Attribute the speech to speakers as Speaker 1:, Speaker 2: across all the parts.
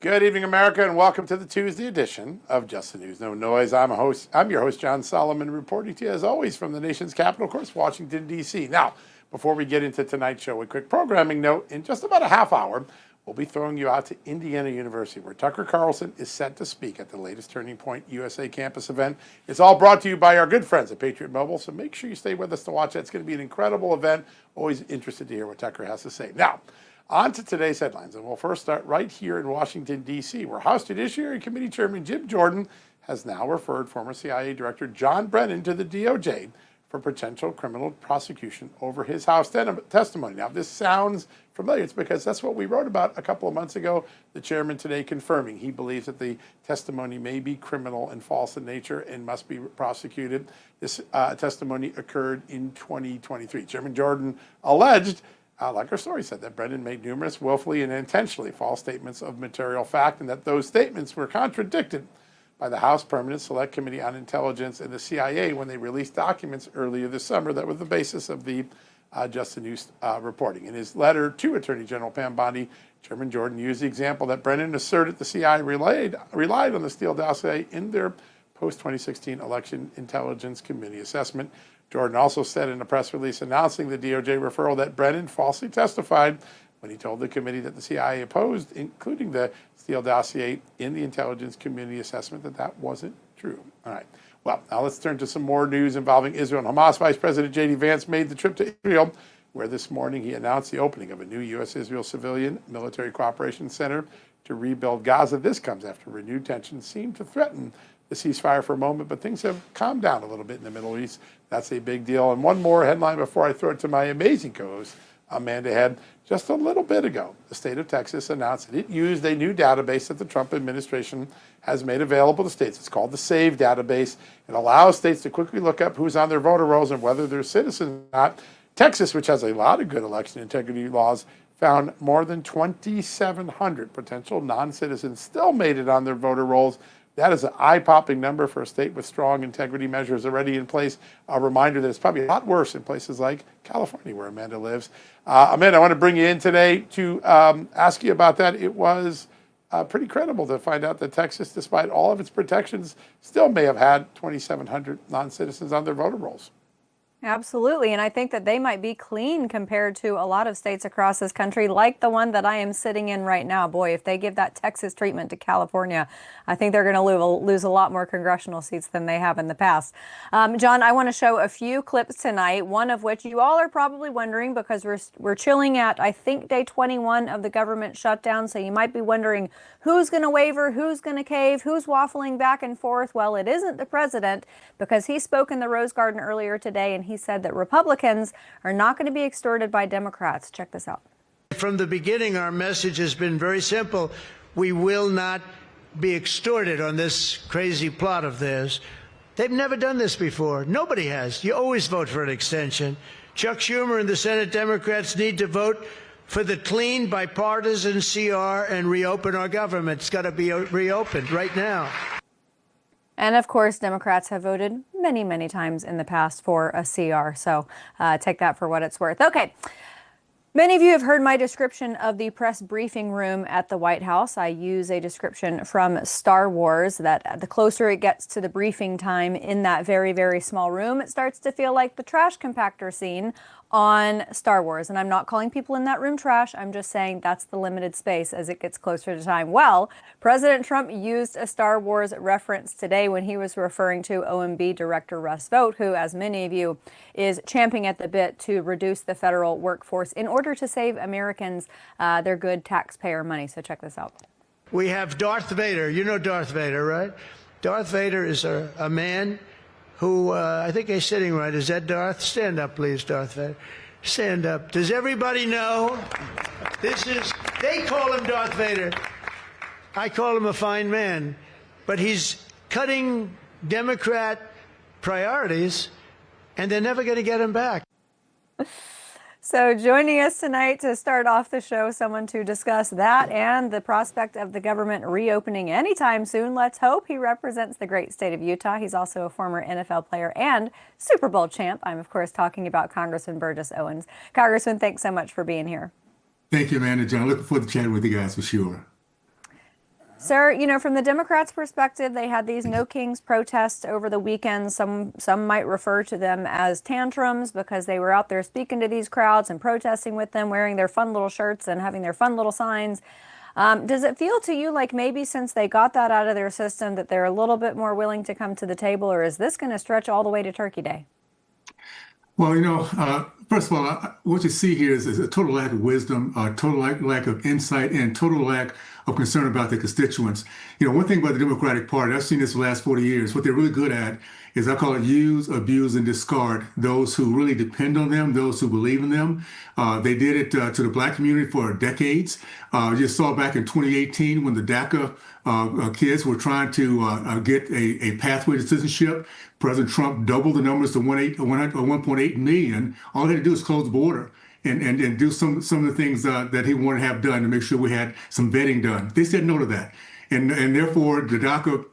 Speaker 1: Good evening, America, and welcome to the Tuesday edition of Just the News, No Noise. I'm your host, John Solomon, reporting to you, as always, from the nation's capital, of course, Washington, D.C. Now, before we get into tonight's show, a quick programming note. In just about a half hour, we'll be throwing you out to Indiana University, where Tucker Carlson is set to speak at the latest Turning Point USA campus event. It's all brought to you by our good friends at Patriot Mobile, so make sure you stay with us to watch that. It's going to be an incredible event. Always interested to hear what Tucker has to say. Now, on to today's headlines, and we'll first start right here in Washington, D.C., where House Judiciary Committee Chairman Jim Jordan has now referred former CIA Director John Brennan to the DOJ for potential criminal prosecution over his House testimony. Now, if this sounds familiar, it's because that's what we wrote about a couple of months ago. The chairman today confirming he believes that the testimony may be criminal and false in nature and must be prosecuted. This testimony occurred in 2023. Chairman Jordan alleged, like our story said, that Brennan made numerous willfully and intentionally false statements of material fact, and that those statements were contradicted by the House Permanent Select Committee on Intelligence and the CIA when they released documents earlier this summer that were the basis of the Just the News reporting. In his letter to Attorney General Pam Bondi, Chairman Jordan used the example that Brennan asserted the CIA relied on the Steele dossier in their post-2016 Election Intelligence Committee assessment. Jordan also said in a press release announcing the DOJ referral that Brennan falsely testified when he told the committee that the CIA opposed including the Steele dossier in the Intelligence Committee assessment, that wasn't true. All right. Well, now let's turn to some more news involving Israel and Hamas. Vice President JD Vance made the trip to Israel, where this morning he announced the opening of a new U.S.-Israel civilian military cooperation center to rebuild Gaza. This comes after renewed tensions seemed to threaten the ceasefire for a moment, but things have calmed down a little bit in the Middle East. That's a big deal. And one more headline before I throw it to my amazing co-host, Amanda Head. Just a little bit ago, the state of Texas announced that it used a new database that the Trump administration has made available to states. It's called the SAVE database. It allows states to quickly look up who's on their voter rolls and whether they're citizens or not. Texas, which has a lot of good election integrity laws, found more than 2,700 potential non-citizens still made it on their voter rolls. That is an eye-popping number for a state with strong integrity measures already in place. A reminder that it's probably a lot worse in places like California, where Amanda lives. Amanda, I want to bring you in today to ask you about that. It was pretty credible to find out that Texas, despite all of its protections, still may have had 2,700 non-citizens on their voter rolls.
Speaker 2: Absolutely. And I think that they might be clean compared to a lot of states across this country, like the one that I am sitting in right now. Boy, if they give that Texas treatment to California, I think they're going to lose a lot more congressional seats than they have in the past. John, I want to show a few clips tonight, one of which you all are probably wondering because we're chilling at, I think, day 21 of the government shutdown. So you might be wondering who's going to waver, who's going to cave, who's waffling back and forth. Well, it isn't the president, because he spoke in the Rose Garden earlier today and he said that Republicans are not going to be extorted by Democrats. Check this out.
Speaker 3: From the beginning, our message has been very simple. We will not be extorted on this crazy plot of theirs. They've never done this before. Nobody has. You always vote for an extension. Chuck Schumer and the Senate Democrats need to vote for the clean, bipartisan CR and reopen our government. It's got to be reopened right now.
Speaker 2: And of course, Democrats have voted many, many times in the past for a CR. So take that for what it's worth. Okay. Many of you have heard my description of the press briefing room at the White House. I use a description from Star Wars that the closer it gets to the briefing time in that very, very small room, it starts to feel like the trash compactor scene on Star Wars. And I'm not calling people in that room trash. I'm just saying that's the limited space as it gets closer to time. Well, President Trump used a Star Wars reference today when he was referring to OMB Director Russ Vought, who, as many of you, is champing at the bit to reduce the federal workforce in order to save Americans their good taxpayer money. So check this out.
Speaker 3: We have Darth Vader. You know Darth Vader, right? Darth Vader is a man who, I think he's sitting right. Is that Darth? Stand up, please, Darth Vader. Stand up. Does everybody know? They call him Darth Vader. I call him a fine man. But he's cutting Democrat priorities, and they're never going to get him back.
Speaker 2: So joining us tonight to start off the show, someone to discuss that and the prospect of the government reopening anytime soon. Let's hope. He represents the great state of Utah. He's also a former NFL player and Super Bowl champ. I'm, of course, talking about Congressman Burgess Owens. Congressman, thanks so much for being here.
Speaker 4: Thank you, Amanda. John, looking forward to chatting with you guys for sure.
Speaker 2: Sir, from the Democrats' perspective, they had these No Kings protests over the weekend. Some might refer to them as tantrums because they were out there speaking to these crowds and protesting with them, wearing their fun little shirts and having their fun little signs. Does it feel to you like maybe since they got that out of their system that they're a little bit more willing to come to the table, or is this going to stretch all the way to Turkey Day?
Speaker 4: Well, first of all, what you see here is a total lack of wisdom, a total lack of insight, and total lack of concern about their constituents. One thing about the Democratic Party, I've seen this the last 40 years, what they're really good at is I call it use, abuse, and discard those who really depend on them, those who believe in them. They did it to the Black community for decades. You saw back in 2018 when the DACA kids were trying to get a pathway to citizenship. President Trump doubled the numbers to 1.8 million. All they had to do is close the border and do some of the things that he wanted to have done to make sure we had some vetting done. They said no to that. And therefore, the DACA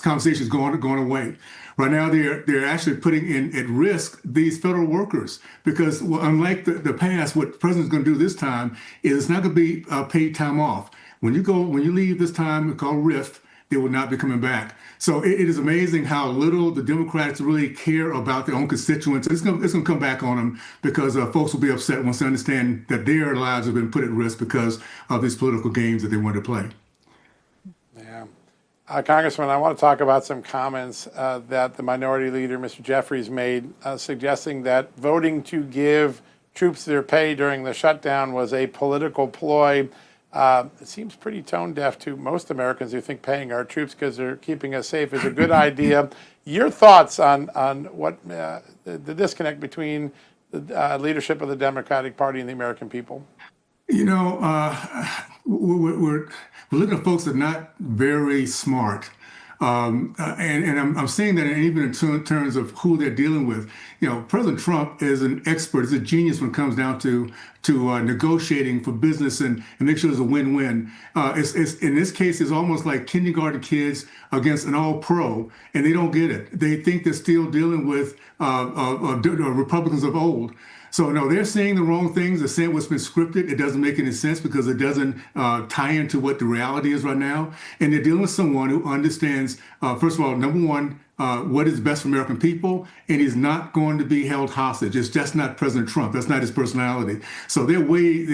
Speaker 4: conversation is going away. Right now, they're actually putting at risk these federal workers because, unlike the past, what the president's going to do this time is it's not going to be paid time off. When you leave this time, it's called RIF, they will not be coming back. So it is amazing how little the Democrats really care about their own constituents. It's going to come back on them because folks will be upset once they understand that their lives have been put at risk because of these political games that they want to play.
Speaker 1: Yeah. Congressman, I want to talk about some comments that the minority leader, Mr. Jeffries, made, suggesting that voting to give troops their pay during the shutdown was a political ploy. It seems pretty tone deaf to most Americans who think paying our troops because they're keeping us safe is a good idea. Your thoughts on what the disconnect between the leadership of the Democratic Party and the American people?
Speaker 4: We're looking at folks that are not very smart. And I'm saying that even in terms of who they're dealing with. President Trump is an expert, is a genius when it comes down to negotiating for business and make sure there's a win-win. In this case, it's almost like kindergarten kids against an all-pro, and they don't get it. They think they're still dealing with Republicans of old. So no, they're saying the wrong things. They're saying what's been scripted. It doesn't make any sense because it doesn't tie into what the reality is right now. And they're dealing with someone who understands, first of all, number one, what is best for American people, and he's not going to be held hostage. It's just not President Trump. That's not his personality. So they're playing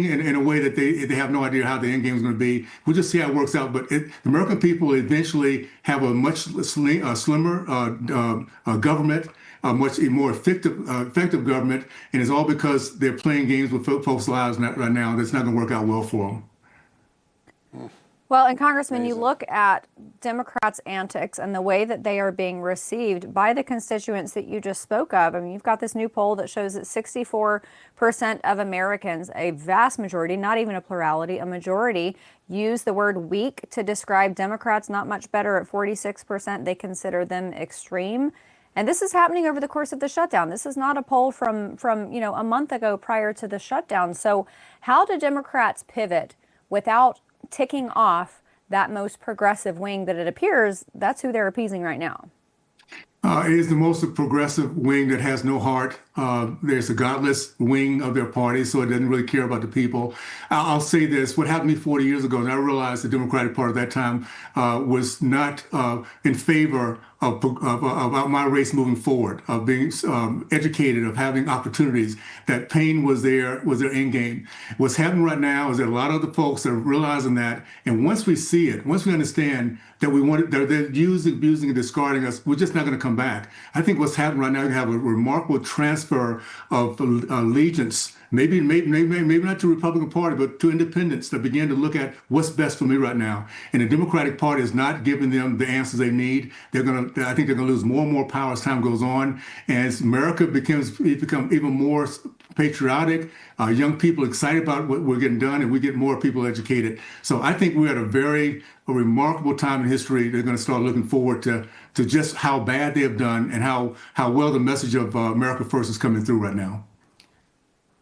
Speaker 4: in a way that they have no idea how the end game is going to be. We'll just see how it works out. But the American people eventually have a much slimmer government, a much more effective government, and it's all because they're playing games with folks' lives right now. That's not going to work out well for them.
Speaker 2: Well, and Congressman, you look at Democrats' antics and the way that they are being received by the constituents that you just spoke of. I mean, you've got this new poll that shows that 64% of Americans, a vast majority, not even a plurality, a majority, use the word weak to describe Democrats. Not much better at 46%. They consider them extreme. And this is happening over the course of the shutdown. This is not a poll from a month ago prior to the shutdown. So how do Democrats pivot without ticking off that most progressive wing that it appears that's who they're appeasing right now?
Speaker 4: It is the most progressive wing that has no heart. There's a godless wing of their party, so it doesn't really care about the people. I'll say this. What happened to me 40 years ago, and I realized the Democratic Party at that time was not in favor of my race moving forward, of being educated, of having opportunities. That pain was their end game. What's happening right now is that a lot of the folks are realizing that, and once we see it, once we understand that they're using, abusing, and discarding us, we're just not going to come back. I think what's happening right now, you have a remarkable transfer of allegiance, maybe not to the Republican Party, but to independents that begin to look at what's best for me right now. And the Democratic Party is not giving them the answers they need. I think they're going to lose more and more power as time goes on. And as America become even more patriotic, young people excited about what we're getting done, and we get more people educated. So I think we're at a remarkable time in history. They're going to start looking forward to just how bad they have done and how well the message of America First is coming through right now.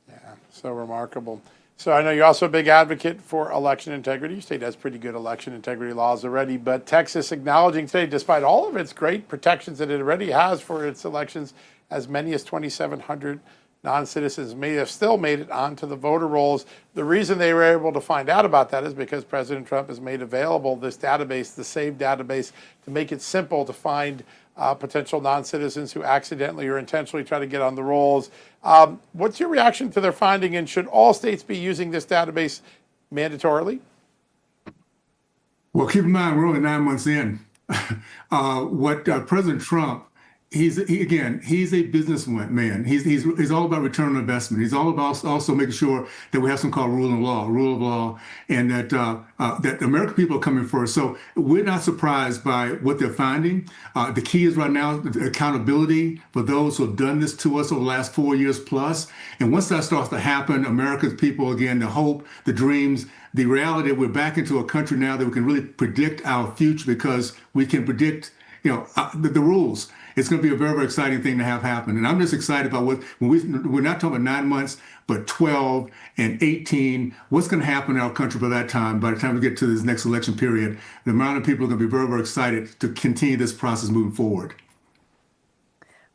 Speaker 1: Yeah, so remarkable. So I know you're also a big advocate for election integrity. Your state has pretty good election integrity laws already, but Texas acknowledging today, despite all of its great protections that it already has for its elections, as many as 2,700 non-citizens may have still made it onto the voter rolls. The reason they were able to find out about that is because President Trump has made available this database, the SAVE database, to make it simple to find potential non-citizens who accidentally or intentionally try to get on the rolls. What's your reaction to their finding, and should all states be using this database mandatorily?
Speaker 4: Well, keep in mind, we're only 9 months in. President Trump, he's a businessman. He's all about return on investment. He's all about also making sure that we have something called rule of law, and that that the American people are coming first. So we're not surprised by what they're finding. The key is right now the accountability for those who have done this to us over the last 4 years plus. And once that starts to happen, America's people, again, the hope, the dreams, the reality that we're back into a country now that we can really predict our future because we can predict, the rules. It's going to be a very, very exciting thing to have happen. And I'm just excited about we're not talking about 9 months, but 12 and 18, what's going to happen in our country by that time, by the time we get to this next election period. The amount of people are going to be very, very excited to continue this process moving forward.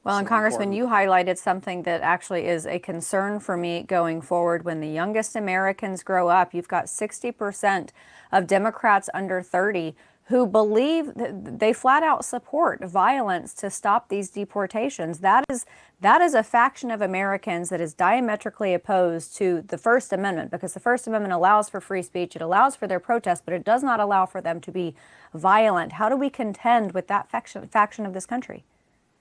Speaker 2: Well, and Congressman, you highlighted something that actually is a concern for me going forward. When the youngest Americans grow up, you've got 60% of Democrats under 30 who believe they flat out support violence to stop these deportations. That is a faction of Americans that is diametrically opposed to the First Amendment, because the First Amendment allows for free speech, it allows for their protest, but it does not allow for them to be violent. How do we contend with that faction of this country?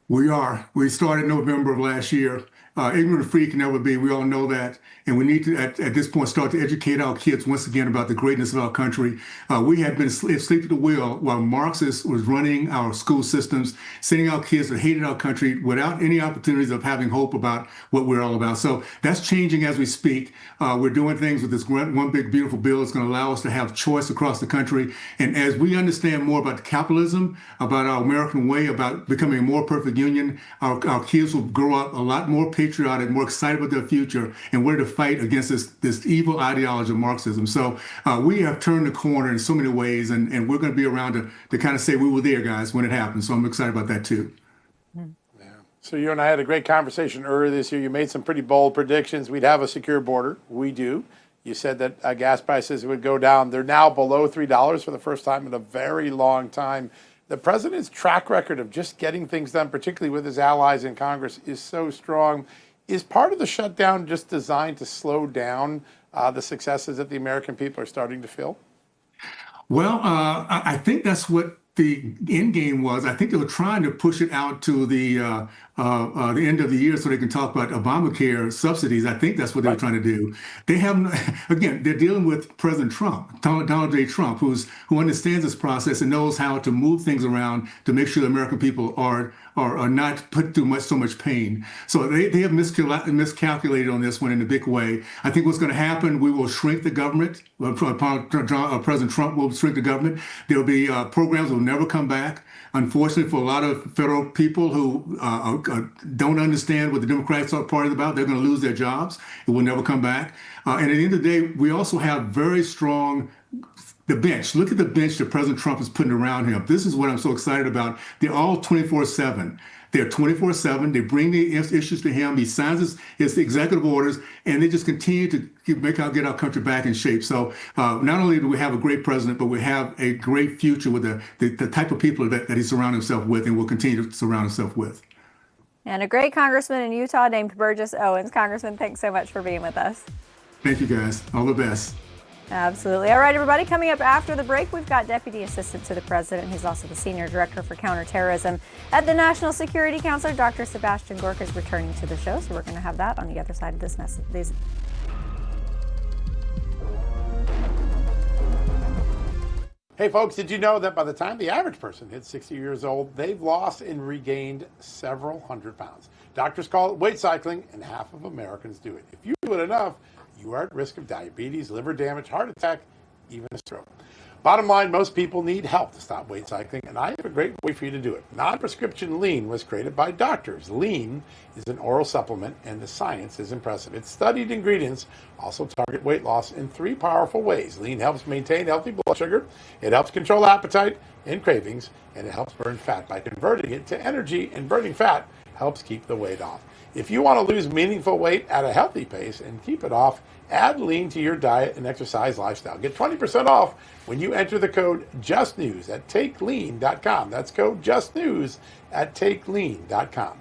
Speaker 4: We started November of last year. Ignorant and free can never be. We all know that. And we need to, at this point, start to educate our kids once again about the greatness of our country. We had been asleep at the wheel while Marxists was running our school systems, sending our kids that hated our country without any opportunities of having hope about what we're all about. So that's changing as we speak. We're doing things with this one big, beautiful bill that's going to allow us to have choice across the country. And as we understand more about capitalism, about our American way, about becoming a more perfect union, our kids will grow up a lot more patriotic, more excited about their future, and ready to fight against this evil ideology of Marxism. So we have turned the corner in so many ways, and we're going to be around to kind of say we were there, guys, when it happened. So I'm excited about that too.
Speaker 1: Yeah. So you and I had a great conversation earlier this year. You made some pretty bold predictions. We'd have a secure border. We do. You said that gas prices would go down. They're now below $3 for the first time in a very long time. The president's track record of just getting things done, particularly with his allies in Congress, is so strong. Is part of the shutdown just designed to slow down the successes that the American people are starting to feel?
Speaker 4: Well, I think that's what the end game was. I think they were trying to push it out to the end of the year so they can talk about Obamacare subsidies. I think that's what they were trying to do. They haven't. Again, they're dealing with President Trump, Donald J. Trump, who understands this process and knows how to move things around to make sure the American people are not put through so much pain. So they have miscalculated on this one in a big way. I think what's going to happen, we will shrink the government. President Trump will shrink the government. There'll be programs that will never come back. Unfortunately, for a lot of federal people who don't understand what the Democratic Party is about, they're going to lose their jobs. It will never come back. And at the end of the day, we also have very strong the bench. Look at the bench that President Trump is putting around him. This is what I'm so excited about. They're all 24/7. They're 24/7. They bring the issues to him. He signs his executive orders, and they just continue to get our country back in shape. So not only do we have a great president, but we have a great future with the type of people that he surrounds himself with and will continue to surround himself with.
Speaker 2: And a great congressman in Utah named Burgess Owens. Congressman, thanks so much for being with us.
Speaker 4: Thank you, guys. All the best.
Speaker 2: Absolutely. All right, everybody, coming up after the break, we've got Deputy Assistant to the President. He's also the Senior Director for Counterterrorism at the National Security Council. Dr. Sebastian Gorka is returning to the show, so we're going to have that on the other side of this message.
Speaker 1: Hey, folks, did you know that by the time the average person hits 60 years old, they've lost and regained several hundred pounds? Doctors call it weight cycling, and half of Americans do it. If you do it enough, you are at risk of diabetes, liver damage, heart attack, even a stroke. Bottom line, most people need help to stop weight cycling, and I have a great way for you to do it. Non-prescription Lean was created by doctors. Lean is an oral supplement, and the science is impressive. Its studied ingredients also target weight loss in 3 powerful ways. Lean helps maintain healthy blood sugar, it helps control appetite and cravings, and it helps burn fat by converting it to energy, and burning fat helps keep the weight off. If you want to lose meaningful weight at a healthy pace and keep it off, add lean to your diet and exercise lifestyle. Get 20% off when you enter the code JUSTNEWS at takelean.com. That's code JUSTNEWS at takelean.com.